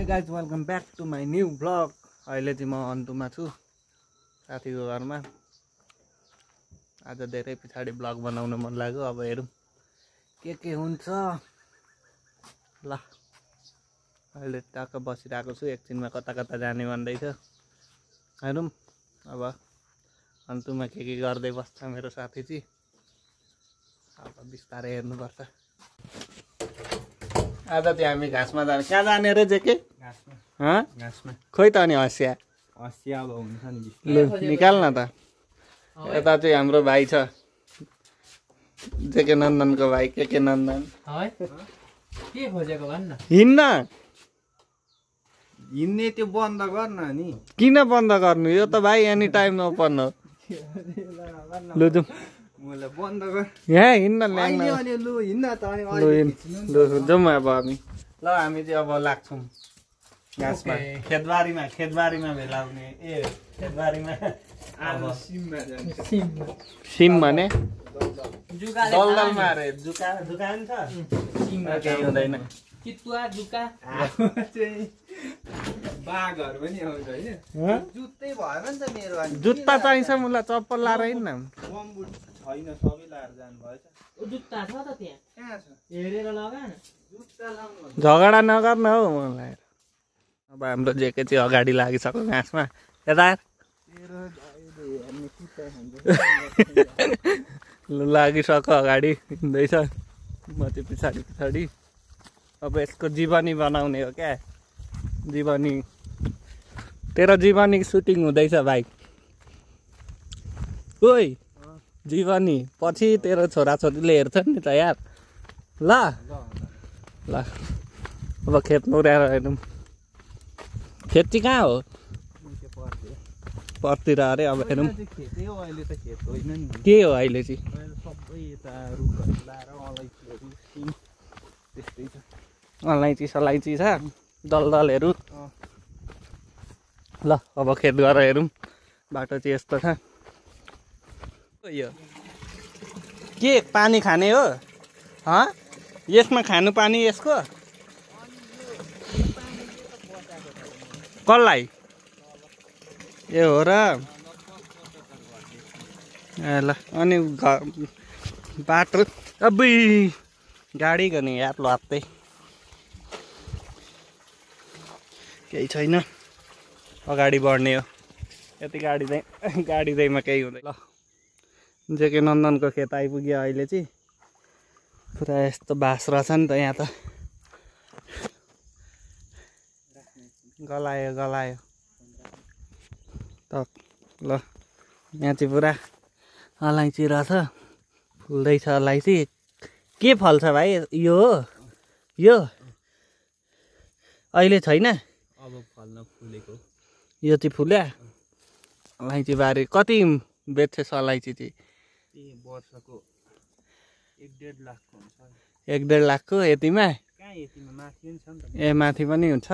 Hey guys, welcome back to my new vlog. अहिले चाहिँ म अन्तुमा छु साथीको घरमा। आज धेरै पछाडी भ्लग बनाउन मन लाग्यो। अब हेरौँ के हुन्छ। ल अहिले टक्क बसिरहेको छु, एकछिनमा कता कता जाने भन्दैछ। हेरौँ अब अन्तुमा के गर्दै बस्छ मेरो साथी चाहिँ। अब बिस्तारै हेर्नुपर्छ। आज चाहिँ हामी घाँसमा जाने। कहाँ जाने रे जेके? घाँसमा। घाँसमा खोइ त अनि हँसिया हँसिया अब हुन्छ नि। लु निकाल न त। यता चाहिँ हाम्रो भाइ छ, जेके नन्दनको भाइ के नन्दन। के खोजेको भन्न? हिँड्न हिँड्ने त्यो बन्द गर्न नि। किन बन्द गर्नु? यो त भाइ एनी टाइम ओपन हो। लु जाउँ। मलाई बन्द गर। यहाँ हिँड्न ल्याङ्न। लु हिँड्न त अनि लु जाउँ अब हामी। ल हामी चाहिँ अब लाग्छौँ घाँसमा। खेतबारीमा भेलाउने। ए खेतबारीमा सिम भने दलदलमा अरे जुका नि छ। केही हुँदैन। चितुवा जुका बाघहरू पनि आउँछ होइन। जुत्तै भएन नि त मेरो। जुत्ता चाहिन्छ मलाई, चप्पल लाएर हिँड्न। बम्बुट छैन, सबै लाएर जानु भएछ। जुत्ता छ त त्यहाँ? कहाँ छ? हेरेर लगा न। जुत्ता लाउनु झगडा नगर्न हौ मलाई। अब हाम्रो जेके चाहिँ अगाडि लागिसक्यो घाँसमा। यता लागिसक्यो, अगाडि हिँड्दैछ। म चाहिँ पछाडि। अब यसको जीवनी बनाउने हो क्या। जीवनी तेरो जीवनी सुटिङ हुँदैछ भाइ। ओइ जीवनी पछि तेरो छोराछोरीले हेर्छन् नि त यार। ल ल अब खेत पुऱ्याएर हेर्नु। खेत चाहिँ कहाँ हो? पर्तिर अरे। अब हेरौँ के हो अहिले चाहिँ। अलैँची सलाइची छ, दलदलहरू। ल अब खेत गएर हेरौँ। बाटो चाहिँ यस्तो छ। यो के पानी खाने हो? यसमा खानु पानी यसको? कसलाई? ए हो र। ए ल अनि बाटो अबै गाडी गर्ने यार लत्तै केही छैन। अगाडि बढ्ने हो। यति गाडीदैमा केही हुँदैन। ल जेके नन्दनको खेत आइपुग्यो अहिले चाहिँ। पुरा यस्तो बास रहेछ नि त यहाँ त। गलायो त। ल यहाँ चाहिँ पुरा अलैँची रहेछ, फुल्दैछ अलैँची। के फल्छ भाइ यो? यो अहिले छैन, अब फल्न फुलेको। यो चाहिँ फुल्या अलैँची बारी। कति बेच्छ अलैँची चाहिँ? वर्षको 1.5 लाखको हुन्छ। 1.5 लाखको यतिमा? कहाँ यतिमा, माथि पनि छ नि त। ए माथि पनि हुन्छ।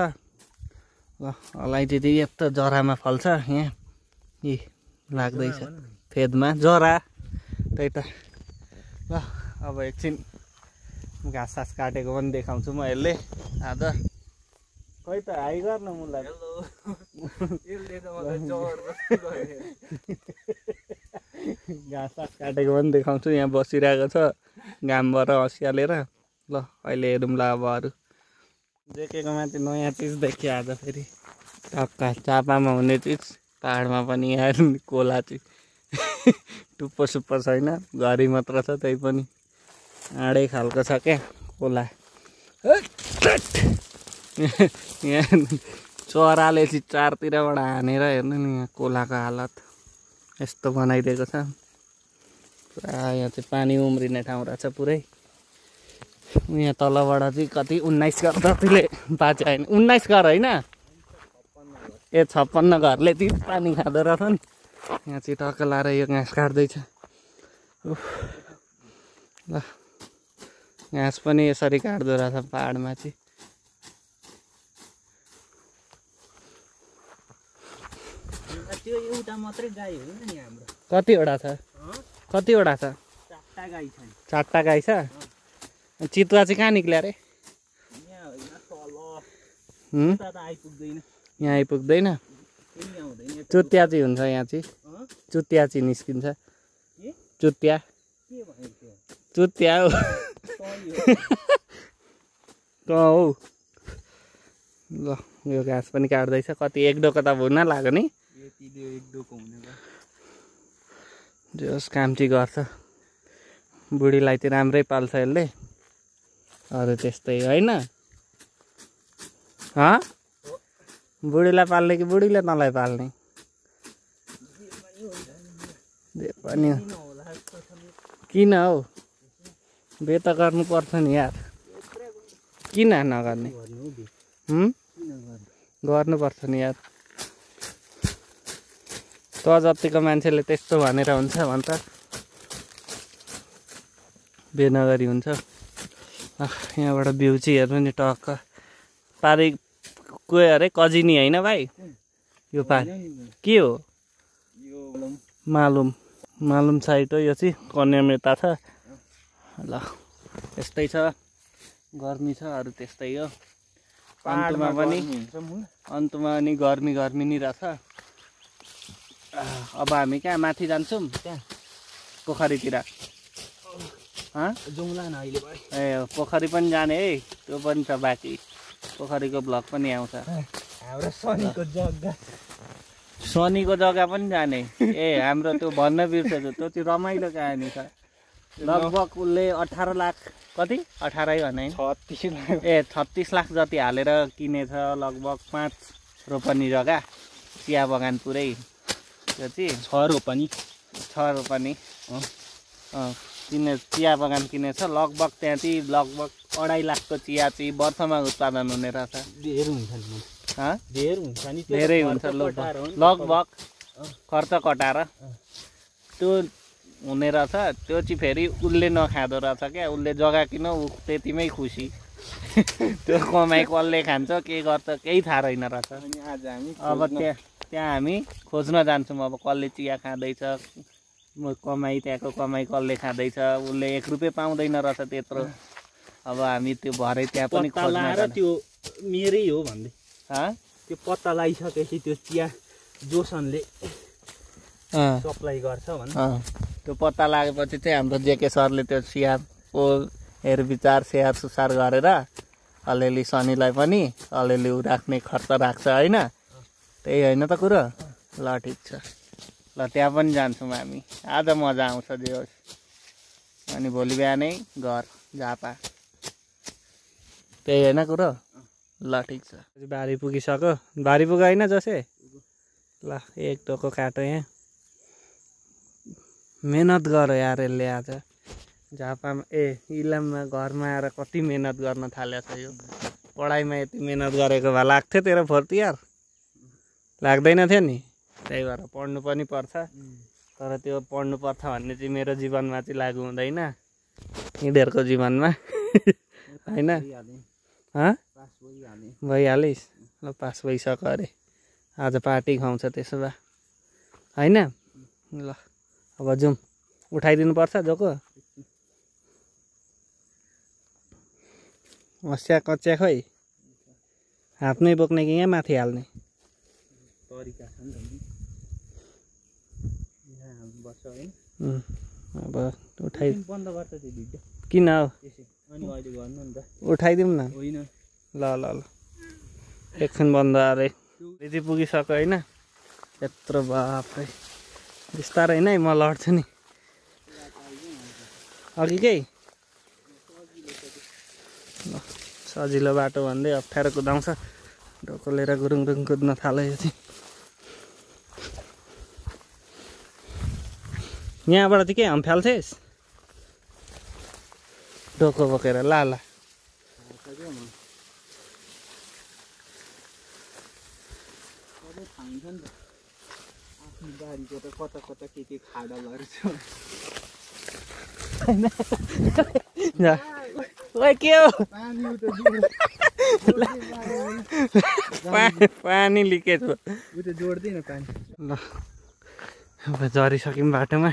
ल अलैँची चाहिँ यस्तो जरामा फल्छ यहाँ। यी लाग्दैछ फेदमा जरा। त्यही त। ल अब एकछिन घाँस सास काटेको पनि देखाउँछु म यसले आज। खै त हाई गर्न मलाई। घाँस सास काटेको पनि देखाउँछु। यहाँ बसिरहेको छ घामबाट हँसियालेर। ल अहिले हेरौँ ल अब अरू। जेकेको माथि नयाँ चिज देखियो आज फेरि। चापामा हुने चिज पाहाडमा पनि यहाँ कोला चाहिँ। टुप्पो सुप्पो छैन, घरि मात्र छ। त्यही पनि आडै खालको छ क्या कोला। यहाँ चराले चाहिँ चारतिरबाट हानेर हेर्नु नि यहाँ कोलाको हालत यस्तो बनाइदिएको छ। पुरा यहाँ चाहिँ पानी उम्रिने ठाउँ रहेछ पुरै। यहाँ तलबाट चाहिँ कति 19 घर जतिले बाँचे होइन। 19 घर होइन, ए 56 घरले चाहिँ पानी खाँदो रहेछन्। यहाँ चाहिँ टक्क लाएर यो घाँस काट्दैछ। ल घाँस पनि यसरी काट्दो रहेछ पाहाडमा चाहिँ। त्यो एउटा मात्रै गाई हो नि हाम्रो। कतिवटा छ? 4टा गाई छन्। 4टा गाई छ। चितुवा चाहिँ कहाँ निक्ल्या रे? यहाँ आइपुग्दैन चुत्या चाहिँ हुन्छ यहाँ चाहिँ चुत्या चाहिँ निस्किन्छ चुत्या चुत्या हो हौ ल यो घाँस पनि काट्दैछ कति एक डोको त हुन लाग्यो नि जस काम चाहिँ गर्छ बुढीलाई चाहिँ राम्रै पाल्छ यसले अरू त्यस्तै होइन बुढीलाई पाल्ने कि बुढीले तँलाई पाल्ने जे पनि किन हौ बे त गर्नुपर्छ नि यार किन नगर्ने गर्नुपर्छ नि यार त जतिको मान्छेले त्यस्तो भनेर हुन्छ भन्छ बे नगरी हुन्छ यहाँबाट भ्यू चाहिँ हेर्नु नि टक्क पारी को अरे कजिनी होइन भाइ यो पारी के हो मालुम साइड हो यो चाहिँ कन्यामेता छ ल यस्तै छ गर्मी छ अरू त्यस्तै हो अन्तमा पनि गर्मी नै रहेछ अब हामी कहाँ माथि जान्छौँ त्यहाँ पोखरीतिर जाउँला न अहिले ए पोखरी पनि जाने है त्यो पनि छ बाँकी पोखरीको ब्लग पनि आउँछ हाम्रो शनिको जग्गा पनि जाने ए हाम्रो त्यो भन्न बिर्सेछु त्यो चाहिँ रमाइलो कहानी छ लगभग उसले 18 लाख कति 18 भने 36 लाख ए 36 लाख जति हालेर किनेछ लगभग 5 रोपनी जग्गा चिया बगान पुरै त्यो चाहिँ 6 रोपनी चिया बगान किनेछ लगभग त्यहाँ चाहिँ लगभग 2.5 लाखको चिया चाहिँ वर्षमा उत्पादन हुने रहेछ धेरै हुन्छ लगभग खर्च कटाएर त्यो हुने रहेछ त्यो चाहिँ फेरि उसले नखाँदो रहेछ क्या उसले जग्गा किन ऊ त्यतिमै खुसी त्यो कमाइ कसले खान्छ के गर्छ केही थाहा रहेन रहेछ अब त्यहाँ हामी खोज्न जान्छौँ अब कसले चिया खाँदैछ कमाइ त्यहाँको कमाइ कसले खाँदैछ उसले 1 रुपियाँ पाउँदैन रहेछ त्यत्रो अब हामी त्यो भरे त्यहाँ पनि खोज्न त्यो मेरै हो भन्दै त्यो पत्ता लगाइसकेपछि त्यो चिया जोसनले सप्लाई गर्छ भन्छ त्यो पत्ता लागेपछि चाहिँ हाम्रो जेके सरले त्यो चियाको हेरविचार स्याहार सुसार गरेर अलिअलि शनिलाई पनि अलिअलि राख्ने खर्च राख्छ होइन त्यही होइन त कुरो ल ठिक छ ल त्यहाँ पनि जान्छौँ हामी आज मजा आउँछ जे होस् अनि भोलि बिहानै घर झापा त्यही होइन कुरो ल ठिक छ बारी पुगिसक्यो बारी पुग्यो होइन जसै ल एक टोको काटो यहाँ मेहनत गर यार यसले आज झापामा इलाममा घरमा आएर कति मेहनत गर्न थालेछ यो पढाइमा यति मेहनत गरेको भए लाग्थ्यो तेरो फर्ती यार लाग्दैन थियो नि त्यही भएर पढ्नु पनि पर्छ तर त्यो पढ्नु पर्छ भन्ने चाहिँ मेरो जीवनमा चाहिँ लागु हुँदैन यिनीहरूको जीवनमा होइन भइहालिस् ल पास भइसक्यो अरे आज पार्टी खुवाउँछ त्यसो भए होइन ल अब जाउँ उठाइदिनु पर्छ जोको हँसिया कच्चिया खोइ हातमै बोक्ने कि यहाँ माथि हाल्ने अब उठाइ किन हौ उठाइदिउँ न ल ल ल एकछिन बन्द अरे यति पुगिसक्यो होइन यत्रो बाफ्रै बिस्तारै होइन है म लड्छु नि अघिकै ल सजिलो बाटो भन्दै अप्ठ्यारो कुदाउँछ ढोको लिएर गुरुङ कुद्न थाल्यो यो चाहिँ यहाँबाट चाहिँ के हम्फ्याल्थेस् ढोको बोकेर ला बारीको त कता के खाडाहरू छ के हो पानी लिकेज भयो जोड्दैन पानी ल अब झरिसक्यौँ बाटोमा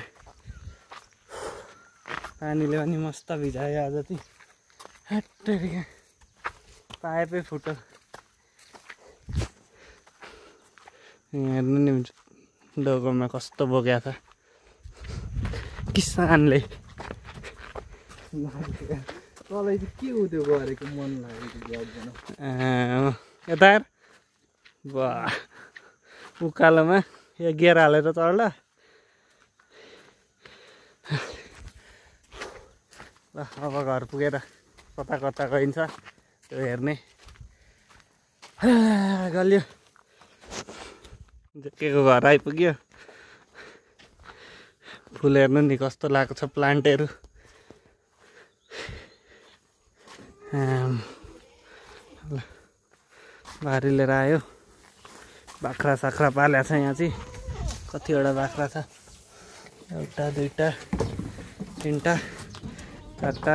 पानीले पनि मस्त भिजायो आज चाहिँ पाइपै फुट्यो हेर्नु नि डोकोमा कस्तो बोक्या छ किसानले। तँलाई चाहिँ के हो त्यो गरेको मन लागेको यता हेर वाह उकालोमा यो गियर हालेर चढ्ला। अब घर पुगेर कता कता गइन्छ त्यो हेर्ने गल्यो। जेकेको घर आइपुग्यो। फुल हेर्नु नि कस्तो लागेको छ प्लान्टहरू। भारी लिएर आयो। बाख्रा साख्रा पालेको छ यहाँ चाहिँ। कतिवटा बाख्रा छ? एउटा दुईटा तिनवटा चारवटा।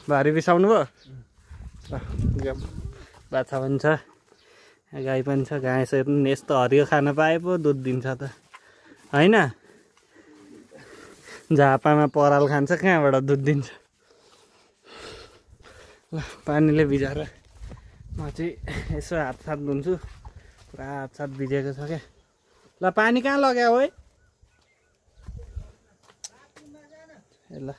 भारी बिसाउनु भयो? बाछा पनि छ गाई पनि छ। घाँस हेर्नु यस्तो हरियो खान पाए पो दुध दिन्छ त होइन। झापामा पराल खान्छ कहाँबाट दुध दिन्छ। ल पानीले भिजाएर म चाहिँ यसो हातसात धुन्छु। पुरा हातसात भिजेको छ क्या। ल पानी कहाँ लग्यो हो? ल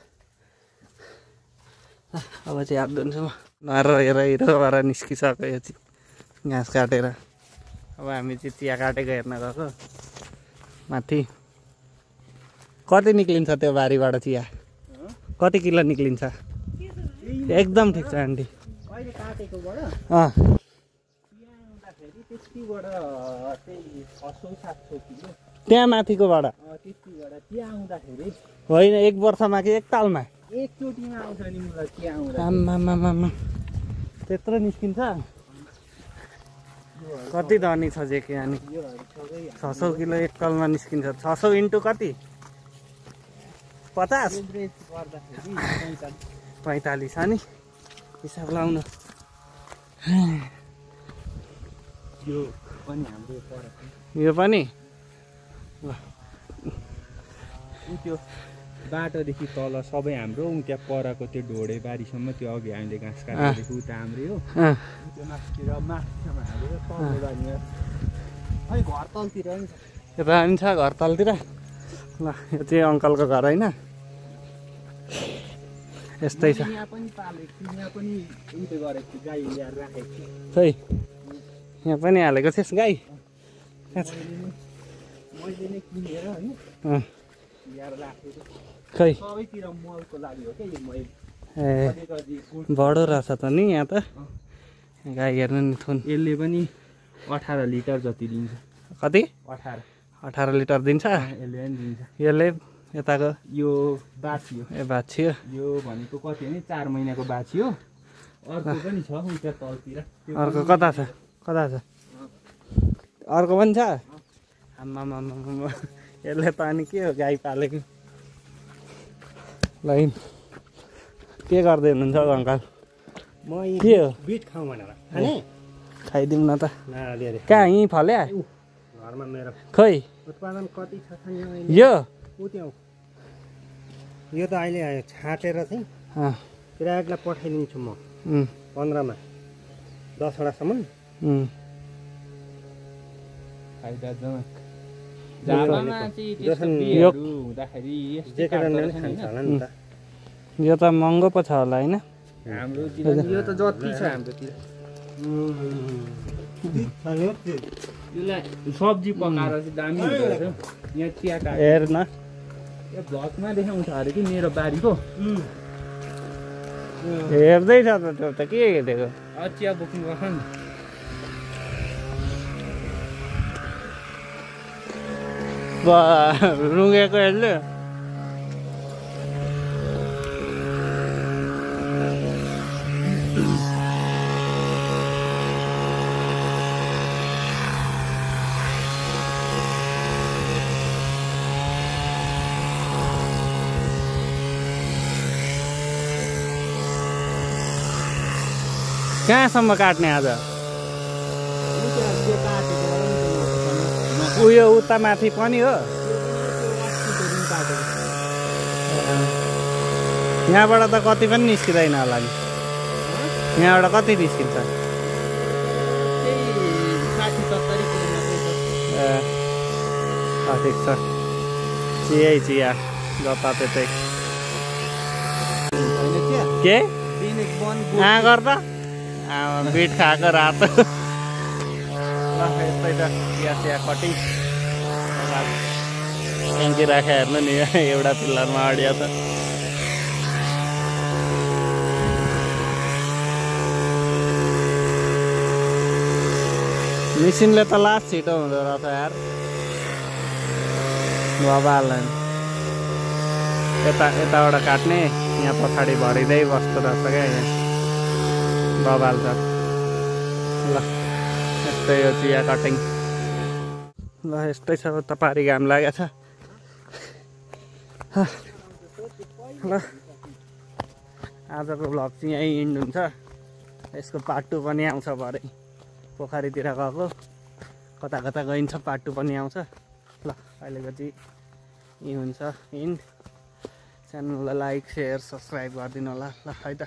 अब चाहिँ हात धुन्छु म। नहेर हिरो निस्किसक्यो यो चाहिँ घाँस काटेर। अब हामी चाहिँ चिया काटेको हेर्न गएको माथि। कति निक्लिन्छ त्यो बारीबाट चिया? कति किलो निक्लिन्छ? एकदम ठिक छ आन्टी। त्यहाँ माथिकोबाट होइन 1 वर्षमा कि एकतालमा? एकचोटिमा आउँछ नि मलाई चिया आउँदा। आम्मामामा त्यत्रो निस्किन्छ? कति धनी छ जेके अनि 600 किलो एकतालमा निस्किन्छ। 600 इन्टु कति? 50? 45 अनि हिसाब लाउनु। यो पनि हाम्रो पर। यो पनि ल त्यो बाटोदेखि तल सबै हाम्रो। त्यहाँ परको त्यो ढोडे बारीसम्म त्यो अघि हामीले घाँस काटेदेखि उता हाम्रै हो। त्यो माथितिर माथिसम्म हाम्रो तल्लो बारीमा। अनि घर तलतिर पनि छ। यता पनि छ घर तलतिर। ल यो चाहिँ अङ्कलको घर होइन? यस्तै छ। यहाँ पनि पालेको छु। यहाँ पनि उयो गरेको छु। गाई ल्याएर राखेको छु। खै यहाँ पनि हालेको थिएस् गाई? मैले नै किनेर होइन ल्याएर राखेको। खै सबैतिर मलको लागि हो क्या यो मैले। ए बडो रहेछ त नि यहाँ त। गाई हेर्नु नि थुन। यसले पनि 18 लिटर जति दिन्छ। कति? 18 लिटर दिन्छ? यसले पनि दिन्छ। यसले यताको यो बाछी हो। ए बाछी हो। यो भनेको कति हो नि 4 महिनाको बाछी हो। अर्को पनि छ उता तलतिर। अर्को कता छ? कता छ? अर्को पनि छ? आम्मामामा यसले त अनि के हो गाई पालेको। ल के गर्दै हुनुहुन्छ अङ्कल? म के हो? बिट खाउँ भनेर खाने। खाइदिउँ न त। नलिएर कहाँ यहीँ फल्या? घरमा मेरो खै उत्पादन कति छ यो? यो त अहिले छाटेर चाहिँ ग्राहकलाई पठाइदिन्छु म 15मा 10वटासम्म। फाइदाजनक। यो त महँगो पो छ होला होइन? हाम्रोतिर यो त जति छ हाम्रोतिर। यसलाई सब्जी पकाएर चाहिँ दामी हुन्छ यहाँ चिया काट्छ। हेर न यो भ्लगमा देखाउँछ अरे कि मेरो बारीको। हेर्दैछ त त्यो त के हेरेको? चिया बोक्नु गएको नि। रुँगेको हेर्नु। कहाँसम्म काट्ने आज? उयो उता माथि पनि हो? यहाँबाट त कति पनि निस्किँदैन होला नि। यहाँबाट कति निस्किन्छ? ठिक छ चियै चिया जताततै के गर त बिट खाएको रातो ल यस्तै त चिया कटिङ ट्याङ्की राखेर हेर्नु नि एउटा पिल्लरमा अडिया छ मिसिनले त लास्ट छिटो हुँदो रहेछ यार बबाल्दैन यताबाट काट्ने यहाँ पछाडि भरिँदै बस्दो रहेछ क्या यहाँ बबाल छ ल यस्तै हो चिया कटिङ ल यस्तै छ त पारी घाम लागेको छ ल आजको भ्लग चाहिँ यहीँ इन्ड हुन्छ यसको पार्ट 2 पनि आउँछ भरे पोखरीतिर गएको कता कता गइन्छ पार्ट 2 पनि आउँछ ल अहिलेको चाहिँ यही हुन्छ इन्ड च्यानललाई लाइक सेयर सब्सक्राइब गरिदिनु होला ल है त